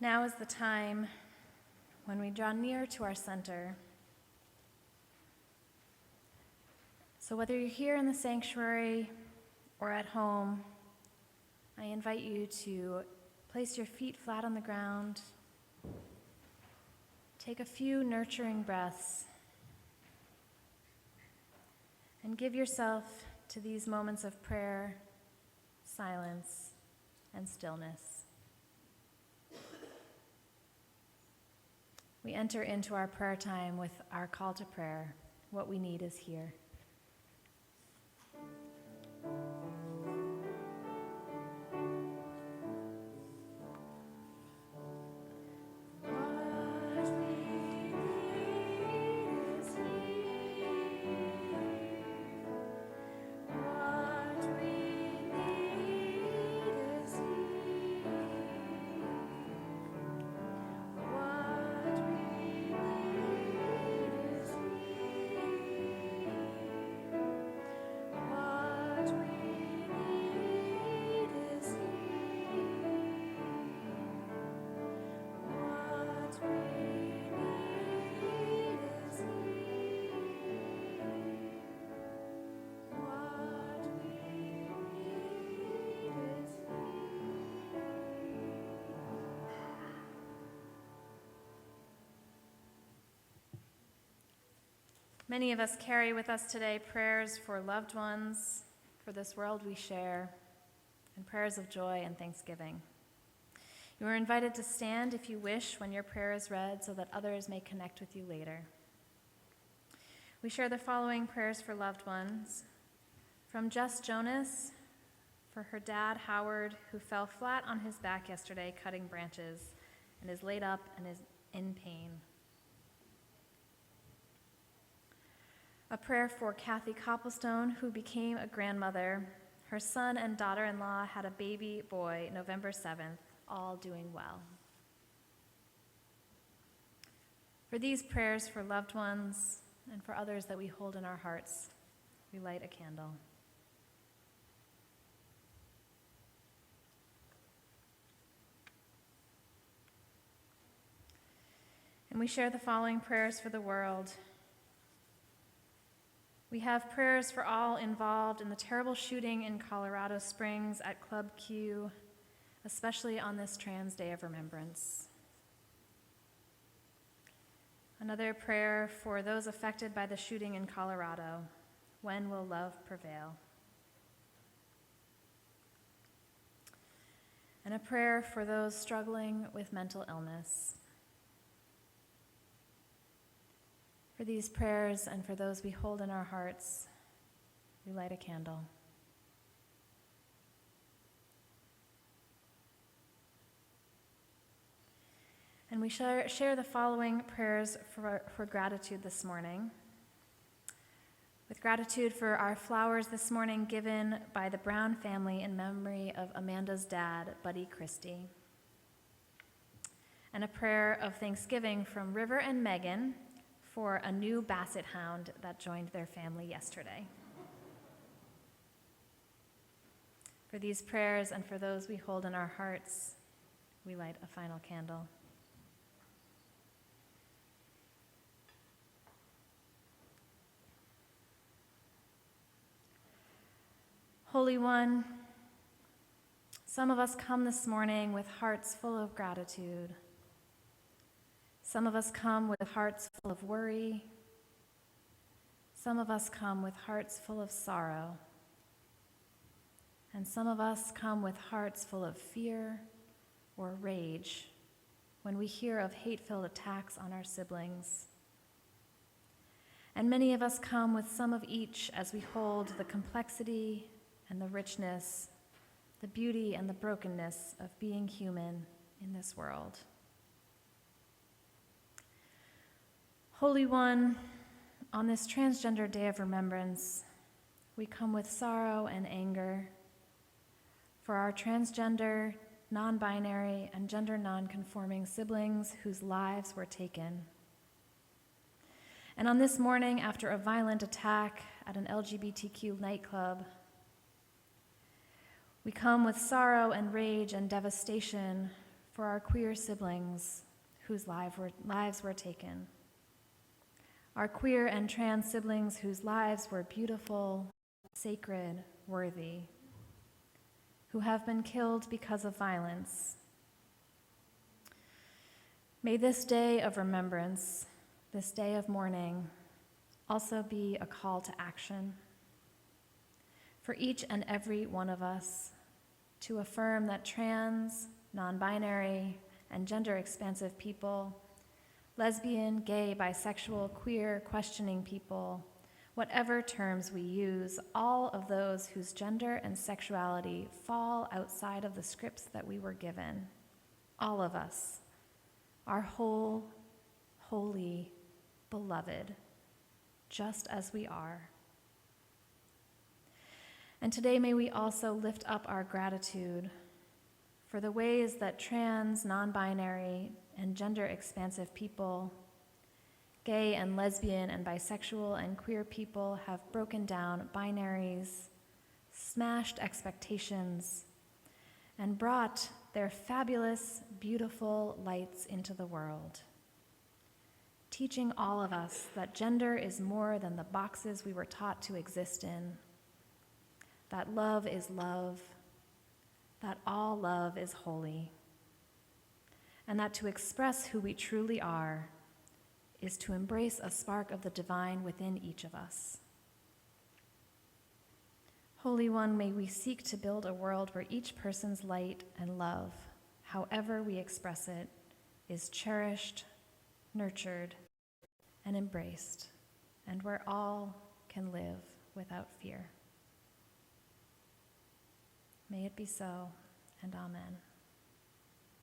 Now is the time when we draw near to our center. So whether you're here in the sanctuary or at home, I invite you to place your feet flat on the ground. Take a few nurturing breaths and give yourself to these moments of prayer, silence, and stillness. We enter into our prayer time with our call to prayer. What we need is here. Many of us carry with us today prayers for loved ones, for this world we share, and prayers of joy and thanksgiving. You are invited to stand if you wish when your prayer is read so that others may connect with you later. We share the following prayers for loved ones. From Jess Jonas, for her dad, Howard, who fell flat on his back yesterday cutting branches and is laid up and is in pain. A prayer for Kathy Copplestone, who became a grandmother. Her son and daughter-in-law had a baby boy November 7th, all doing well. For these prayers for loved ones and for others that we hold in our hearts, we light a candle. And we share the following prayers for the world. We have prayers for all involved in the terrible shooting in Colorado Springs at Club Q, especially on this Trans Day of Remembrance. Another prayer for those affected by the shooting in Colorado. When will love prevail? And a prayer for those struggling with mental illness. For these prayers and for those we hold in our hearts, we light a candle. And we share the following prayers for gratitude this morning. With gratitude for our flowers this morning given by the Brown family in memory of Amanda's dad, Buddy Christie. And a prayer of thanksgiving from River and Megan for a new basset hound that joined their family yesterday. For these prayers and for those we hold in our hearts, we light a final candle. Holy One, some of us come this morning with hearts full of gratitude. Some of us come with hearts full of worry. Some of us come with hearts full of sorrow. And some of us come with hearts full of fear or rage when we hear of hate-filled attacks on our siblings. And many of us come with some of each as we hold the complexity and the richness, the beauty and the brokenness of being human in this world. Holy One, on this Transgender Day of Remembrance, we come with sorrow and anger for our transgender, non-binary, and gender non-conforming siblings whose lives were taken. And on this morning, after a violent attack at an LGBTQ nightclub, we come with sorrow and rage and devastation for our queer siblings whose lives were taken, our queer and trans siblings whose lives were beautiful, sacred, worthy, who have been killed because of violence. May this day of remembrance, this day of mourning, also be a call to action for each and every one of us to affirm that trans, non-binary, and gender-expansive people, lesbian, gay, bisexual, queer, questioning people, whatever terms we use, all of those whose gender and sexuality fall outside of the scripts that we were given, all of us, are whole, holy, beloved, just as we are. And today may we also lift up our gratitude for the ways that trans, non-binary, and gender-expansive people, gay and lesbian and bisexual and queer people have broken down binaries, smashed expectations, and brought their fabulous, beautiful lights into the world, teaching all of us that gender is more than the boxes we were taught to exist in, that love is love, that all love is holy, and that to express who we truly are is to embrace a spark of the divine within each of us. Holy One, may we seek to build a world where each person's light and love, however we express it, is cherished, nurtured, and embraced, and where all can live without fear. May it be so, and amen.